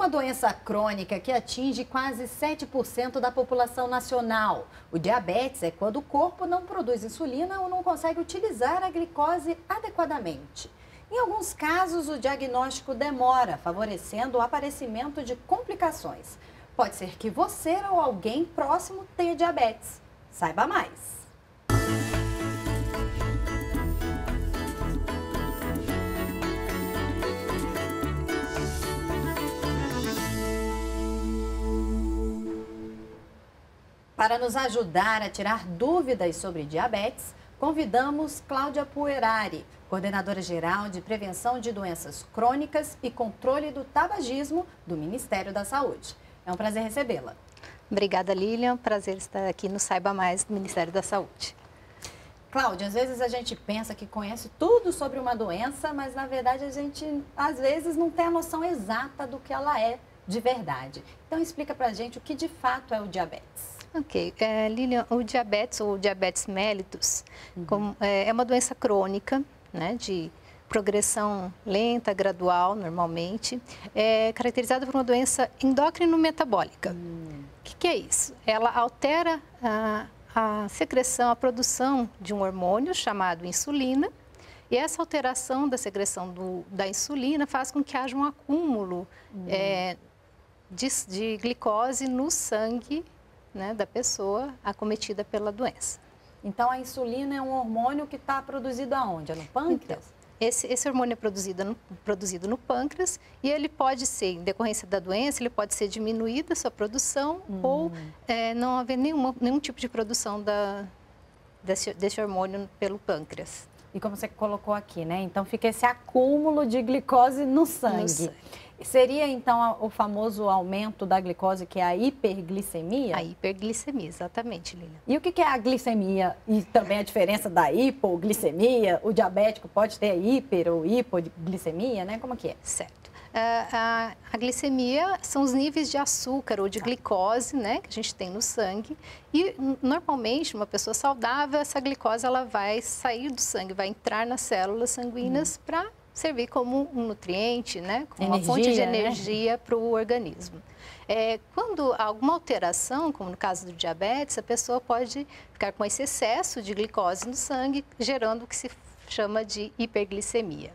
uma doença crônica que atinge quase 7% da população nacional. O diabetes é quando o corpo não produz insulina ou não consegue utilizar a glicose adequadamente. Em alguns casos, o diagnóstico demora, favorecendo o aparecimento de complicações. Pode ser que você ou alguém próximo tenha diabetes. Saiba mais. Para nos ajudar a tirar dúvidas sobre diabetes, convidamos Cláudia Puerari, coordenadora geral de prevenção de doenças crônicas e controle do tabagismo do Ministério da Saúde. É um prazer recebê-la. Obrigada, Lilian. Prazer estar aqui no Saiba Mais do Ministério da Saúde. Cláudia, às vezes a gente pensa que conhece tudo sobre uma doença, mas na verdade a gente às vezes não tem a noção exata do que ela é de verdade. Então explica pra gente o que de fato é o diabetes. Ok, Lilian, o diabetes ou diabetes mellitus é uma doença crônica, né, de progressão lenta, gradual, normalmente, caracterizada por uma doença endócrino-metabólica. O que é isso? Ela altera a secreção, a produção de um hormônio chamado insulina, e essa alteração da secreção da insulina faz com que haja um acúmulo de glicose no sangue, né, da pessoa acometida pela doença. Então, a insulina é um hormônio que está produzido aonde? É no pâncreas? Então, esse hormônio é produzido no pâncreas e ele pode ser, em decorrência da doença, ele pode ser diminuída a sua produção ou não haver nenhum tipo de produção desse hormônio pelo pâncreas. E como você colocou aqui, né? Então, fica esse acúmulo de glicose no sangue. Seria, então, o famoso aumento da glicose, que é a hiperglicemia? A hiperglicemia, exatamente, Lilian. E o que é a glicemia e também a diferença da hipoglicemia? O diabético pode ter hiper ou hipoglicemia, né? Como que é? Certo. A glicemia são os níveis de açúcar ou de glicose, né, que a gente tem no sangue. E, normalmente, uma pessoa saudável, essa glicose ela vai sair do sangue, vai entrar nas células sanguíneas para servir como um nutriente, né, como uma fonte de energia para o organismo. Quando há alguma alteração, como no caso do diabetes, a pessoa pode ficar com esse excesso de glicose no sangue, gerando o que se chama de hiperglicemia.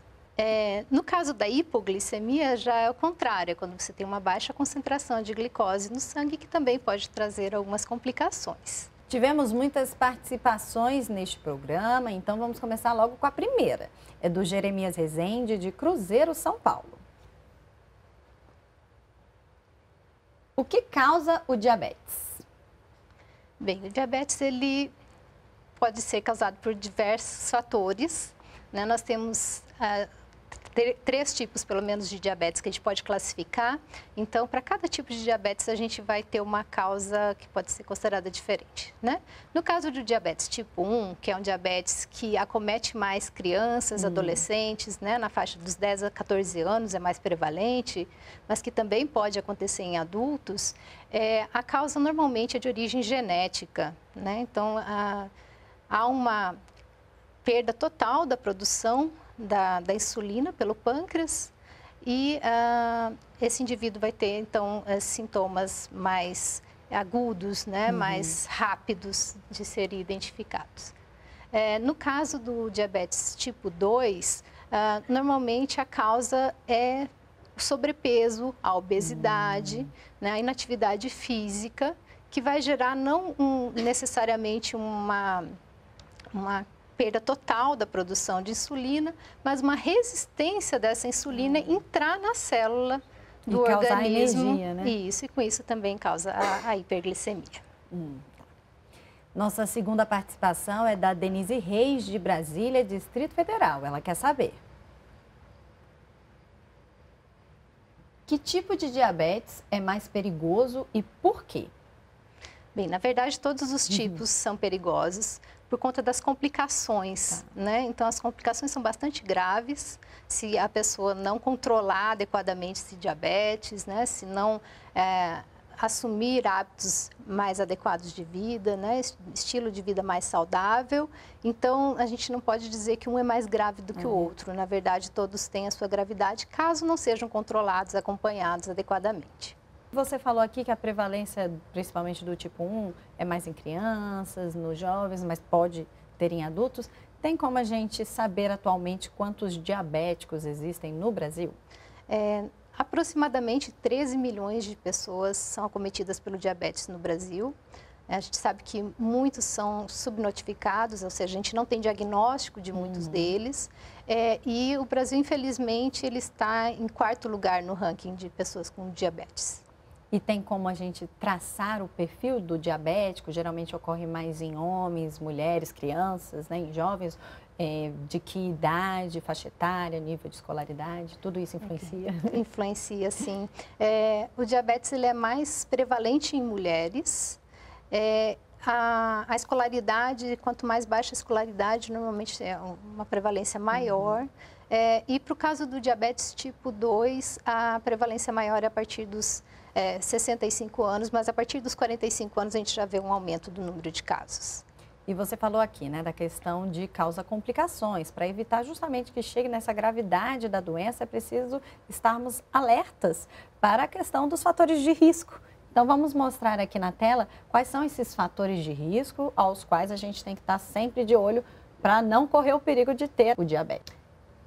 No caso da hipoglicemia, já é o contrário, é quando você tem uma baixa concentração de glicose no sangue, que também pode trazer algumas complicações. Tivemos muitas participações neste programa, então vamos começar logo com a primeira. É do Jeremias Rezende, de Cruzeiro, São Paulo. O que causa o diabetes? Bem, o diabetes ele pode ser causado por diversos fatores, né? Nós temos três tipos, pelo menos, de diabetes que a gente pode classificar. Então, para cada tipo de diabetes, a gente vai ter uma causa que pode ser considerada diferente, né? No caso do diabetes tipo 1, que é um diabetes que acomete mais crianças, adolescentes, né? Na faixa dos 10 a 14 anos é mais prevalente, mas que também pode acontecer em adultos, a causa normalmente é de origem genética, né? Então, há uma perda total da produção da insulina pelo pâncreas e esse indivíduo vai ter, então, sintomas mais agudos, né, mais rápidos de serem identificados. No caso do diabetes tipo 2, normalmente a causa é o sobrepeso, a obesidade, né, a inatividade física, que vai gerar não necessariamente uma perda total da produção de insulina, mas uma resistência dessa insulina entrar na célula do organismo. Energia, né? Isso, e com isso também causa a hiperglicemia. Nossa segunda participação é da Denise Reis, de Brasília, Distrito Federal. Ela quer saber: que tipo de diabetes é mais perigoso e por quê? Bem, na verdade, todos os tipos são perigosos por conta das complicações, né? Então, as complicações são bastante graves se a pessoa não controlar adequadamente esse diabetes, né? Se não assumir hábitos mais adequados de vida, né? Estilo de vida mais saudável. Então, a gente não pode dizer que um é mais grave do que o outro. Na verdade, todos têm a sua gravidade, caso não sejam controlados, acompanhados adequadamente. Você falou aqui que a prevalência, principalmente do tipo 1, é mais em crianças, nos jovens, mas pode ter em adultos. Tem como a gente saber atualmente quantos diabéticos existem no Brasil? Aproximadamente 13 milhões de pessoas são acometidas pelo diabetes no Brasil. A gente sabe que muitos são subnotificados, ou seja, a gente não tem diagnóstico de muitos deles. E o Brasil, infelizmente, ele está em 4º lugar no ranking de pessoas com diabetes. E tem como a gente traçar o perfil do diabético? Geralmente ocorre mais em homens, mulheres, crianças, né, em jovens. De que idade, faixa etária, nível de escolaridade, tudo isso influencia? Influencia, sim. O diabetes ele é mais prevalente em mulheres. A escolaridade, quanto mais baixa a escolaridade, normalmente é uma prevalência maior. E para o caso do diabetes tipo 2, a prevalência maior é a partir dos 65 anos, mas a partir dos 45 anos a gente já vê um aumento do número de casos. E você falou aqui, né, da questão de causa complicações. Para evitar justamente que chegue nessa gravidade da doença, é preciso estarmos alertas para a questão dos fatores de risco. Então, vamos mostrar aqui na tela quais são esses fatores de risco aos quais a gente tem que estar sempre de olho para não correr o perigo de ter o diabetes.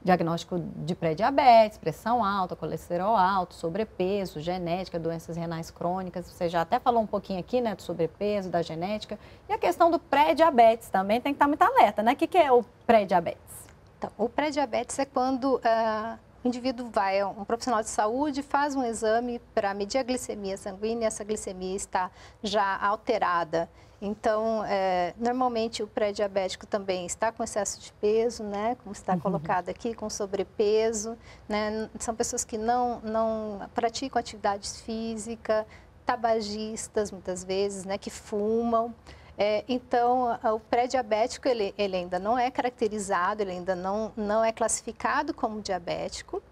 Diagnóstico de pré-diabetes, pressão alta, colesterol alto, sobrepeso, genética, doenças renais crônicas. Você já até falou um pouquinho aqui, né, do sobrepeso, da genética. E a questão do pré-diabetes também tem que estar muito alerta, né? O que é o pré-diabetes? Então, o pré-diabetes é quando o indivíduo vai a um profissional de saúde, faz um exame para medir a glicemia sanguínea, essa glicemia está já alterada. Então, normalmente o pré-diabético também está com excesso de peso, né? Como está colocado aqui, com sobrepeso, né? São pessoas que não praticam atividades físicas, tabagistas muitas vezes, né? Que fumam. Então, o pré-diabético ele ainda não é caracterizado, ele ainda não é classificado como diabético,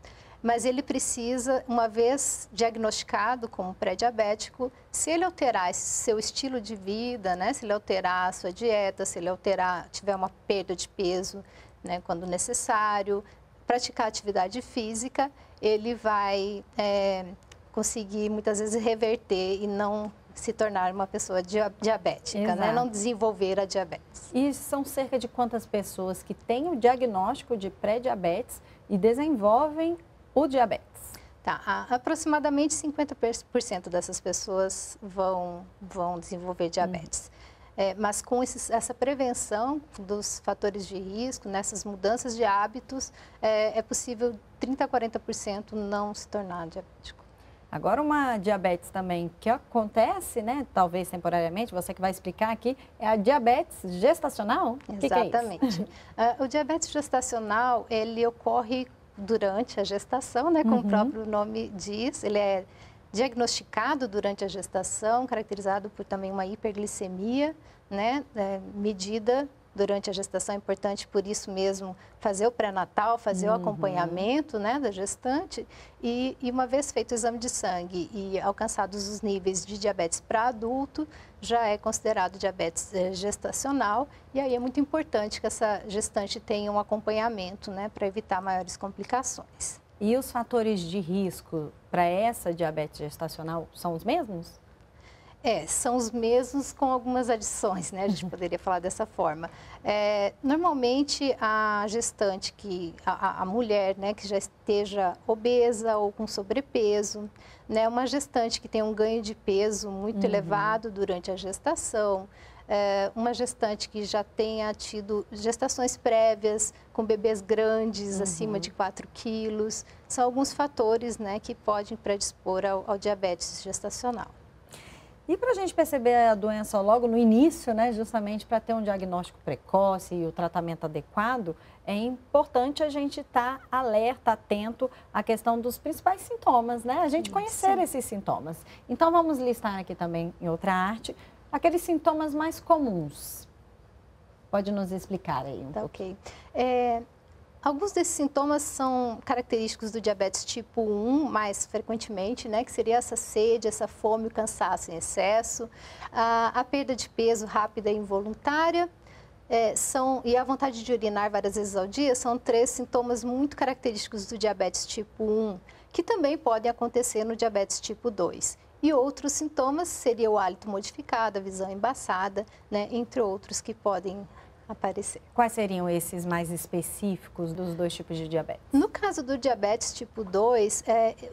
mas ele precisa, uma vez diagnosticado como pré-diabético, se ele alterar esse seu estilo de vida, né, se ele alterar a sua dieta, se ele tiver uma perda de peso, né, quando necessário, praticar atividade física, ele vai conseguir muitas vezes reverter e não se tornar uma pessoa diabética, né? Não desenvolver a diabetes. E são cerca de quantas pessoas que têm o diagnóstico de pré-diabetes e desenvolvem o diabetes? Tá, aproximadamente 50% dessas pessoas vão desenvolver diabetes. Mas com essa prevenção dos fatores de risco, nessas mudanças de hábitos, é possível 30% a 40% não se tornar diabético. Agora, uma diabetes também que acontece, né, talvez temporariamente, você que vai explicar aqui, é a diabetes gestacional? Exatamente. O diabetes gestacional, ele ocorre durante a gestação, né, como o próprio nome diz, ele é diagnosticado durante a gestação, caracterizado por também uma hiperglicemia, né, medida durante a gestação. É importante, por isso mesmo, fazer o pré-natal, fazer o acompanhamento, né, da gestante. E uma vez feito o exame de sangue e alcançados os níveis de diabetes para adulto, já é considerado diabetes gestacional. E aí é muito importante que essa gestante tenha um acompanhamento, né, para evitar maiores complicações. E os fatores de risco para essa diabetes gestacional são os mesmos? São os mesmos com algumas adições, né? A gente poderia falar dessa forma. Normalmente, a gestante, a mulher, né, que já esteja obesa ou com sobrepeso, né, uma gestante que tem um ganho de peso muito elevado durante a gestação, uma gestante que já tenha tido gestações prévias com bebês grandes, acima de 4 quilos, são alguns fatores, né, que podem predispor ao diabetes gestacional. E para a gente perceber a doença logo no início, né, justamente para ter um diagnóstico precoce e o tratamento adequado, é importante a gente estar alerta, atento à questão dos principais sintomas, né? A gente conhecer esses sintomas. Então, vamos listar aqui também em outra arte aqueles sintomas mais comuns. Pode nos explicar aí um pouco? Ok. Alguns desses sintomas são característicos do diabetes tipo 1, mais frequentemente, né, que seria essa sede, essa fome, o cansaço em excesso, a perda de peso rápida e involuntária, e a vontade de urinar várias vezes ao dia, são 3 sintomas muito característicos do diabetes tipo 1, que também podem acontecer no diabetes tipo 2. E outros sintomas seria o hálito modificado, a visão embaçada, né, entre outros que podem aparecer. Quais seriam esses mais específicos dos 2 tipos de diabetes? No caso do diabetes tipo 2,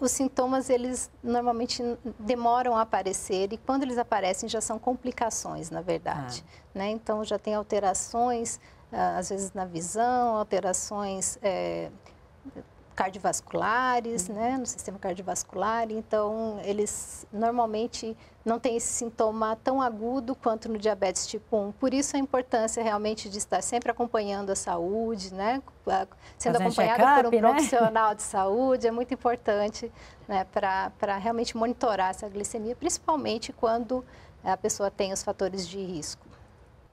os sintomas eles normalmente demoram a aparecer e quando eles aparecem já são complicações, na verdade. Né? Então já tem alterações, às vezes na visão, alterações cardiovasculares, né, no sistema cardiovascular, então eles normalmente não têm esse sintoma tão agudo quanto no diabetes tipo 1. Por isso a importância realmente de estar sempre acompanhando a saúde, né, sendo acompanhada por um profissional de saúde, é muito importante, né, para realmente monitorar essa glicemia, principalmente quando a pessoa tem os fatores de risco.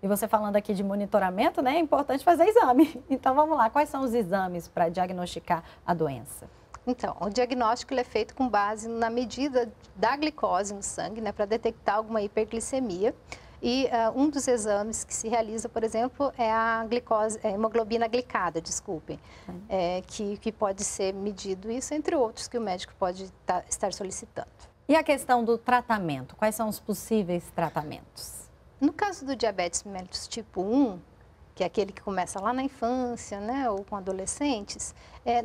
E você falando aqui de monitoramento, né, é importante fazer exame. Então, vamos lá, quais são os exames para diagnosticar a doença? Então, o diagnóstico ele é feito com base na medida da glicose no sangue, né, para detectar alguma hiperglicemia. E um dos exames que se realiza, por exemplo, é a glicose, hemoglobina glicada, desculpem, que pode ser medido, isso entre outros que o médico pode estar solicitando. E a questão do tratamento, quais são os possíveis tratamentos? No caso do diabetes mellitus tipo 1, que é aquele que começa lá na infância, né, ou com adolescentes,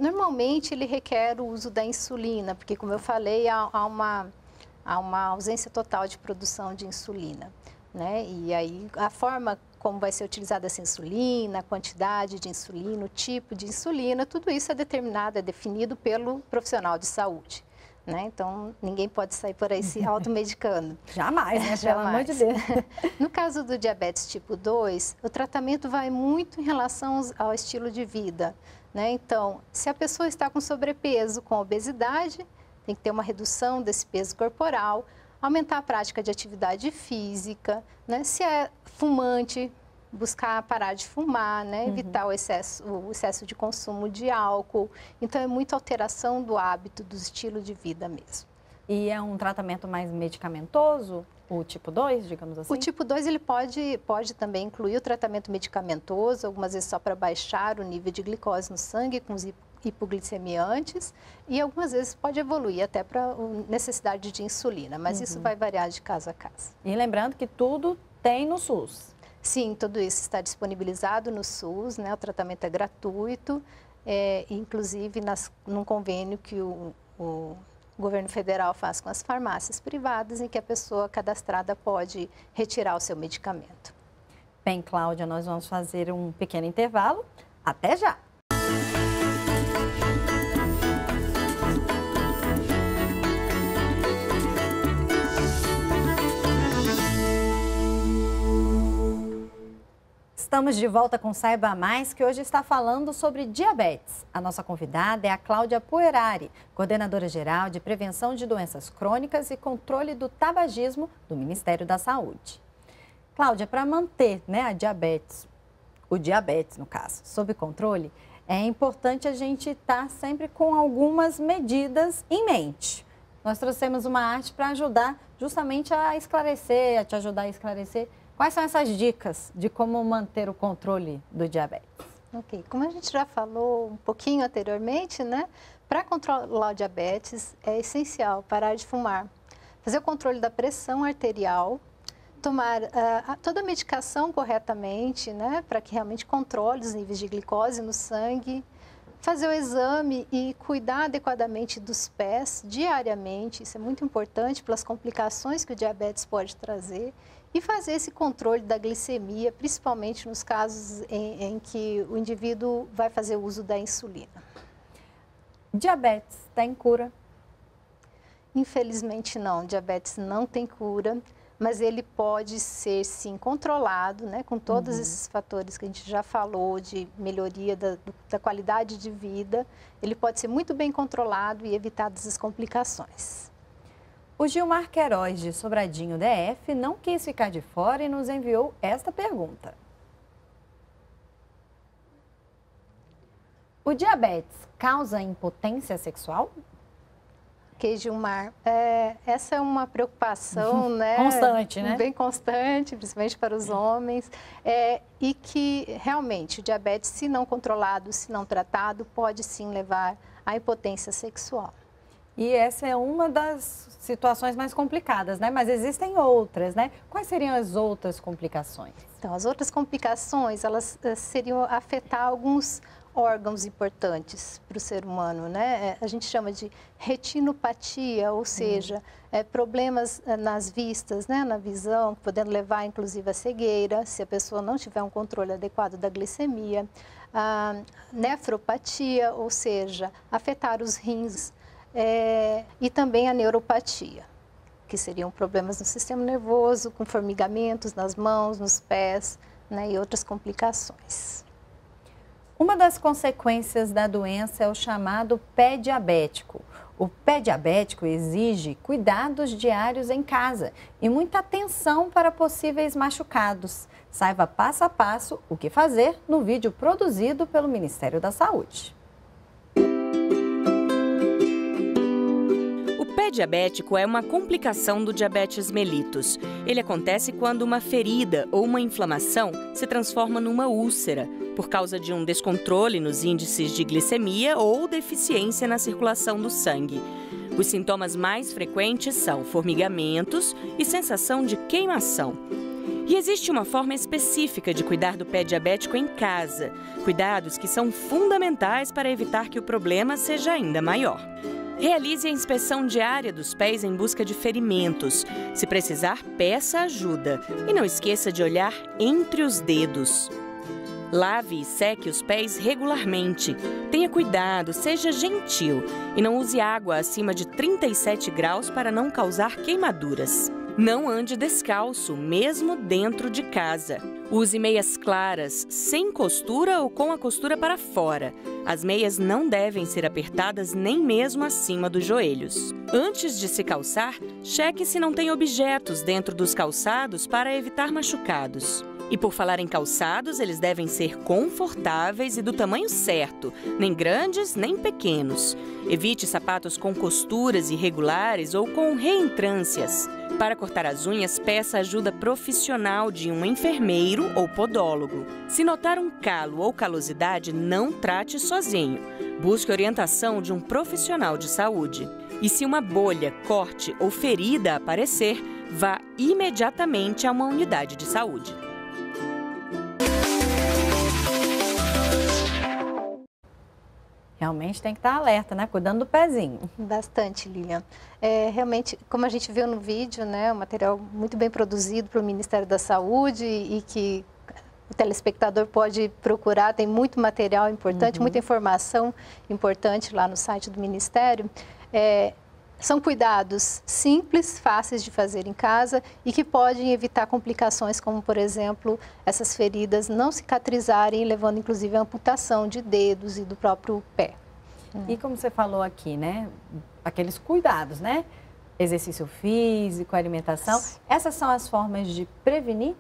normalmente ele requer o uso da insulina, porque, como eu falei, há uma ausência total de produção de insulina, né? E aí a forma como vai ser utilizada essa insulina, a quantidade de insulina, o tipo de insulina, tudo isso é determinado, é definido pelo profissional de saúde. Né? Então, ninguém pode sair por aí se automedicando. Jamais, né? Jamais. Pelo amor de Deus. No caso do diabetes tipo 2, o tratamento vai muito em relação ao estilo de vida. Né? Então, se a pessoa está com sobrepeso, com obesidade, tem que ter uma redução desse peso corporal, aumentar a prática de atividade física, né? Se é fumante, buscar parar de fumar, né? Evitar o excesso de consumo de álcool. Então, é muita alteração do hábito, do estilo de vida mesmo. E é um tratamento mais medicamentoso, o tipo 2, digamos assim? O tipo 2, ele pode também incluir o tratamento medicamentoso, algumas vezes só para baixar o nível de glicose no sangue, com os hipoglicemiantes, e algumas vezes pode evoluir até para necessidade de insulina, mas isso vai variar de caso a caso. E lembrando que tudo tem no SUS. Sim, tudo isso está disponibilizado no SUS, né? O tratamento é gratuito, inclusive num convênio que o governo federal faz com as farmácias privadas, em que a pessoa cadastrada pode retirar o seu medicamento. Bem, Cláudia, nós vamos fazer um pequeno intervalo. Até já! Estamos de volta com Saiba Mais, que hoje está falando sobre diabetes. A nossa convidada é a Cláudia Puerari, coordenadora geral de prevenção de doenças crônicas e controle do tabagismo do Ministério da Saúde. Cláudia, para manter, né, o diabetes no caso, sob controle, é importante a gente estar sempre com algumas medidas em mente. Nós trouxemos uma arte para ajudar justamente a esclarecer, a te ajudar a esclarecer. Quais são essas dicas de como manter o controle do diabetes? Ok, como a gente já falou um pouquinho anteriormente, né? Para controlar o diabetes é essencial parar de fumar, fazer o controle da pressão arterial, tomar toda a medicação corretamente, né? Para que realmente controle os níveis de glicose no sangue, fazer o exame e cuidar adequadamente dos pés diariamente, isso é muito importante pelas complicações que o diabetes pode trazer. E fazer esse controle da glicemia, principalmente nos casos em que o indivíduo vai fazer uso da insulina. Diabetes tem cura? Infelizmente não, diabetes não tem cura, mas ele pode ser sim controlado, né, com todos esses fatores que a gente já falou de melhoria da qualidade de vida, ele pode ser muito bem controlado e evitadas as complicações. O Gilmar Queiroz, de Sobradinho DF, não quis ficar de fora e nos enviou esta pergunta. O diabetes causa impotência sexual? Gilmar, essa é uma preocupação, né? Constante, né? Bem constante, principalmente para os homens, e que realmente o diabetes, se não controlado, se não tratado, pode sim levar à impotência sexual. E essa é uma das situações mais complicadas, né? Mas existem outras, né? Quais seriam as outras complicações? Então, as outras complicações, elas seriam afetar alguns órgãos importantes para o ser humano, né? A gente chama de retinopatia, ou seja, problemas nas vistas, né? Na visão, podendo levar inclusive à cegueira, se a pessoa não tiver um controle adequado da glicemia. A nefropatia, ou seja, afetar os rins, e também a neuropatia, que seriam problemas no sistema nervoso, com formigamentos nas mãos, nos pés, né? E outras complicações. Uma das consequências da doença é o chamado pé diabético. O pé diabético exige cuidados diários em casa e muita atenção para possíveis machucados. Saiba passo a passo o que fazer no vídeo produzido pelo Ministério da Saúde. O pé diabético é uma complicação do diabetes mellitus. Ele acontece quando uma ferida ou uma inflamação se transforma numa úlcera, por causa de um descontrole nos índices de glicemia ou deficiência na circulação do sangue. Os sintomas mais frequentes são formigamentos e sensação de queimação. E existe uma forma específica de cuidar do pé diabético em casa, cuidados que são fundamentais para evitar que o problema seja ainda maior. Realize a inspeção diária dos pés em busca de ferimentos. Se precisar, peça ajuda. E não esqueça de olhar entre os dedos. Lave e seque os pés regularmente. Tenha cuidado, seja gentil e não use água acima de 37 graus para não causar queimaduras. Não ande descalço, mesmo dentro de casa. Use meias claras, sem costura ou com a costura para fora. As meias não devem ser apertadas nem mesmo acima dos joelhos. Antes de se calçar, cheque se não tem objetos dentro dos calçados para evitar machucados. E por falar em calçados, eles devem ser confortáveis e do tamanho certo, nem grandes nem pequenos. Evite sapatos com costuras irregulares ou com reentrâncias. Para cortar as unhas, peça ajuda profissional de um enfermeiro ou podólogo. Se notar um calo ou calosidade, não trate sozinho. Busque orientação de um profissional de saúde. E se uma bolha, corte ou ferida aparecer, vá imediatamente a uma unidade de saúde. Realmente tem que estar alerta, né? Cuidando do pezinho. Bastante, Lilian. Realmente, como a gente viu no vídeo, né, um material muito bem produzido pelo Ministério da Saúde e que o telespectador pode procurar, tem muito material importante, muita informação importante lá no site do Ministério. São cuidados simples, fáceis de fazer em casa e que podem evitar complicações como, por exemplo, essas feridas não cicatrizarem, levando inclusive à amputação de dedos e do próprio pé. E como você falou aqui, né? Aqueles cuidados, né? Exercício físico, alimentação. Essas são as formas de prevenir?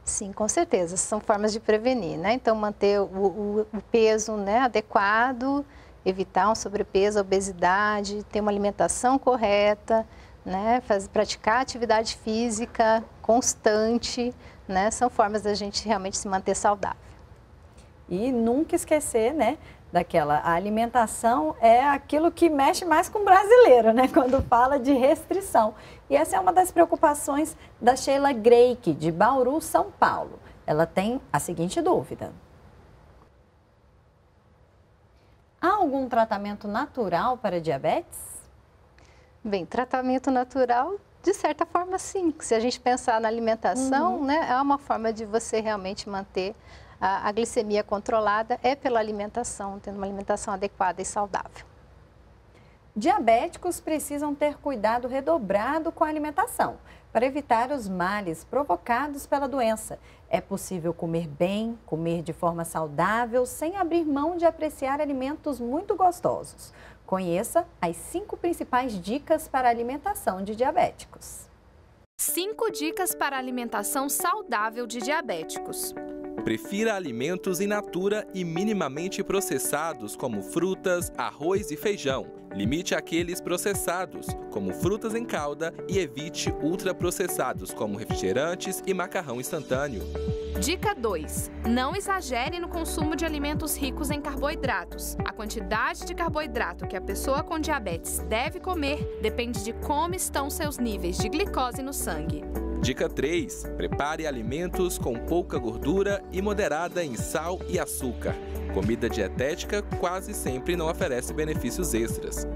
Sim, com certeza. São formas de prevenir, né? Então, manter o peso, né, adequado, evitar um sobrepeso, a obesidade, ter uma alimentação correta, né? Praticar atividade física constante, né? São formas da gente realmente se manter saudável. E nunca esquecer, né? A alimentação é aquilo que mexe mais com o brasileiro, né? Quando fala de restrição. E essa é uma das preocupações da Sheila Greik, de Bauru, São Paulo. Ela tem a seguinte dúvida. Há algum tratamento natural para diabetes? Bem, tratamento natural, de certa forma, sim. Se a gente pensar na alimentação, né, é uma forma de você realmente manter a glicemia controlada, é pela alimentação, tendo uma alimentação adequada e saudável. Diabéticos precisam ter cuidado redobrado com a alimentação para evitar os males provocados pela doença. É possível comer bem, comer de forma saudável, sem abrir mão de apreciar alimentos muito gostosos. Conheça as 5 principais dicas para a alimentação de diabéticos. 5 dicas para a alimentação saudável de diabéticos. Prefira alimentos in natura e minimamente processados, como frutas, arroz e feijão. Limite aqueles processados, como frutas em calda, e evite ultraprocessados, como refrigerantes e macarrão instantâneo. Dica 2. Não exagere no consumo de alimentos ricos em carboidratos. A quantidade de carboidrato que a pessoa com diabetes deve comer depende de como estão seus níveis de glicose no sangue. Dica 3. Prepare alimentos com pouca gordura e moderada em sal e açúcar. Comida dietética quase sempre não oferece benefícios extras.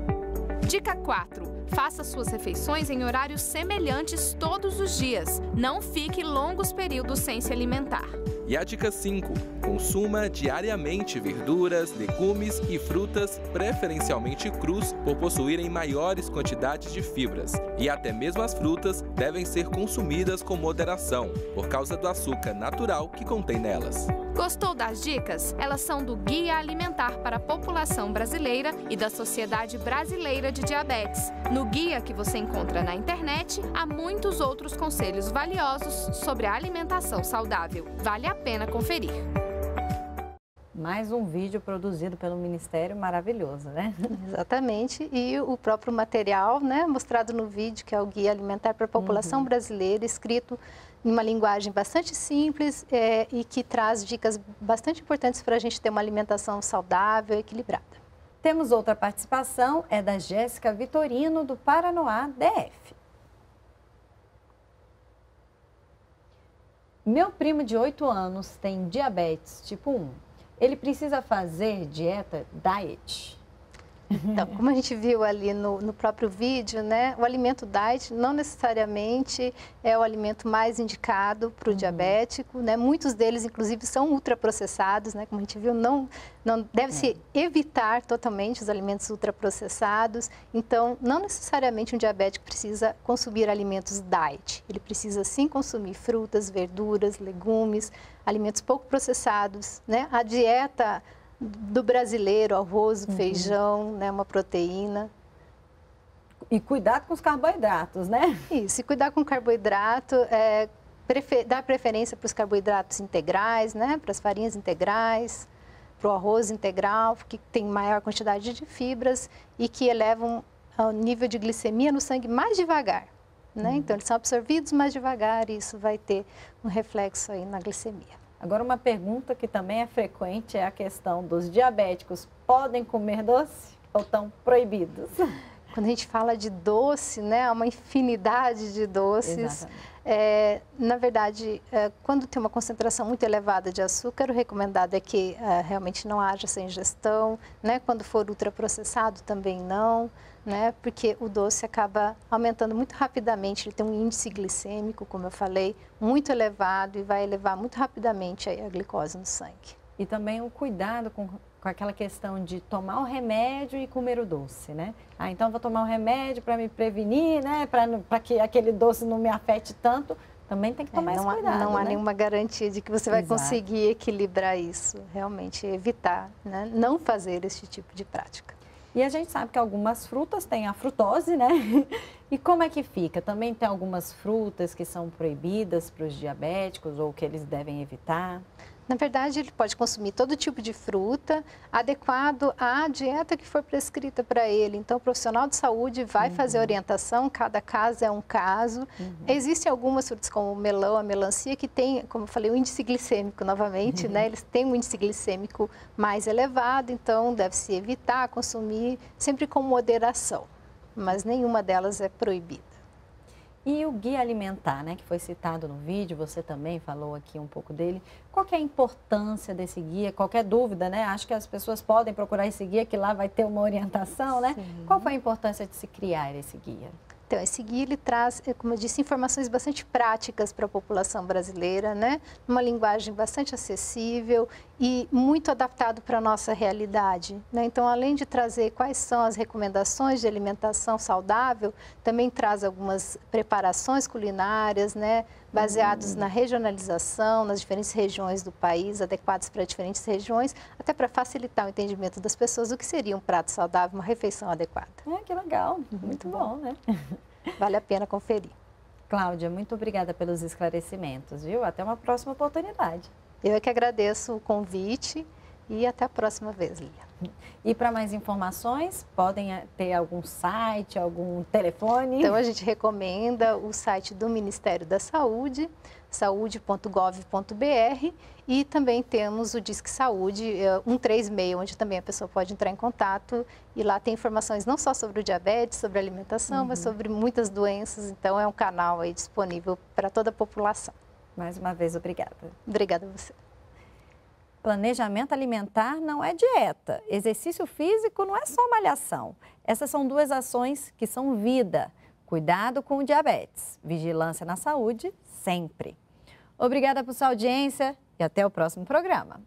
Dica 4. Faça suas refeições em horários semelhantes todos os dias. Não fique longos períodos sem se alimentar. E a dica 5. Consuma diariamente verduras, legumes e frutas, preferencialmente crus, por possuírem maiores quantidades de fibras. E até mesmo as frutas devem ser consumidas com moderação, por causa do açúcar natural que contém nelas. Gostou das dicas? Elas são do Guia Alimentar para a População Brasileira e da Sociedade Brasileira de Diabetes. No guia que você encontra na internet, há muitos outros conselhos valiosos sobre a alimentação saudável. Vale a pena conferir. Mais um vídeo produzido pelo Ministério, maravilhoso, né? Exatamente, e o próprio material, né, mostrado no vídeo, que é o Guia Alimentar para a População Brasileira, escrito em uma linguagem bastante simples e que traz dicas bastante importantes para a gente ter uma alimentação saudável e equilibrada. Temos outra participação, é da Jéssica Vitorino, do Paranoá, DF. Meu primo de 8 anos tem diabetes tipo 1. Ele precisa fazer dieta diet? Então, como a gente viu ali no próprio vídeo, né, o alimento diet não necessariamente é o alimento mais indicado para o diabético, né? Muitos deles, inclusive, são ultraprocessados, né? Como a gente viu, não deve-se evitar totalmente os alimentos ultraprocessados. Então, não necessariamente um diabético precisa consumir alimentos diet. Ele precisa, sim, consumir frutas, verduras, legumes, alimentos pouco processados, né? A dieta do brasileiro, arroz, feijão, né, uma proteína. E cuidado com os carboidratos, né? Isso, e cuidar com o carboidrato, dar preferência para os carboidratos integrais, né, para as farinhas integrais, para o arroz integral, que tem maior quantidade de fibras e que elevam o nível de glicemia no sangue mais devagar, né? Então, eles são absorvidos mais devagar e isso vai ter um reflexo aí na glicemia. Agora, uma pergunta que também é frequente é a questão dos diabéticos. Podem comer doce ou estão proibidos? Quando a gente fala de doce, né, há uma infinidade de doces. Na verdade, quando tem uma concentração muito elevada de açúcar, o recomendado é que realmente não haja essa ingestão, né? Quando for ultraprocessado, também não, né? Porque o doce acaba aumentando muito rapidamente, ele tem um índice glicêmico, como eu falei, muito elevado e vai elevar muito rapidamente a glicose no sangue. E também o cuidado com aquela questão de tomar o remédio e comer o doce, né? Ah, então vou tomar um remédio para me prevenir, né? Para que aquele doce não me afete tanto. Também tem que tomar esse cuidado, não há né? nenhuma garantia de que você vai conseguir equilibrar isso. Realmente evitar, né? Não fazer esse tipo de prática. E a gente sabe que algumas frutas têm a frutose, né? E como é que fica? Também tem algumas frutas que são proibidas para os diabéticos ou que eles devem evitar? Na verdade, ele pode consumir todo tipo de fruta, adequado à dieta que for prescrita para ele. Então, o profissional de saúde vai fazer orientação, cada caso é um caso. Existem algumas frutas, como o melão, a melancia, que tem, como eu falei, o índice glicêmico, novamente, né? Eles têm um índice glicêmico mais elevado, então deve-se evitar consumir sempre com moderação. Mas nenhuma delas é proibida. E o guia alimentar, né, que foi citado no vídeo, você também falou aqui um pouco dele. Qual que é a importância desse guia? Qualquer dúvida, né? Acho que as pessoas podem procurar esse guia, que lá vai ter uma orientação, né? Sim. Qual foi a importância de se criar esse guia? Então, esse guia, ele traz, como eu disse, informações bastante práticas para a população brasileira, né? Uma linguagem bastante acessível e muito adaptado para a nossa realidade, né? Então, além de trazer quais são as recomendações de alimentação saudável, também traz algumas preparações culinárias, né? Baseados na regionalização, nas diferentes regiões do país, adequados para diferentes regiões, até para facilitar o entendimento das pessoas do que seria um prato saudável, uma refeição adequada. Que legal, muito bom, né? Vale a pena conferir. Cláudia, muito obrigada pelos esclarecimentos, viu? Até uma próxima oportunidade. Eu é que agradeço o convite e até a próxima vez, Lilian. E para mais informações, podem ter algum site, algum telefone? Então, a gente recomenda o site do Ministério da Saúde, saude.gov.br, e também temos o Disque Saúde 136, onde também a pessoa pode entrar em contato, e lá tem informações não só sobre o diabetes, sobre a alimentação, mas sobre muitas doenças. Então, é um canal aí disponível para toda a população. Mais uma vez, obrigada. Obrigada a você. Planejamento alimentar não é dieta. Exercício físico não é só malhação. Essas são duas ações que são vida. Cuidado com o diabetes. Vigilância na saúde, sempre. Obrigada por sua audiência e até o próximo programa.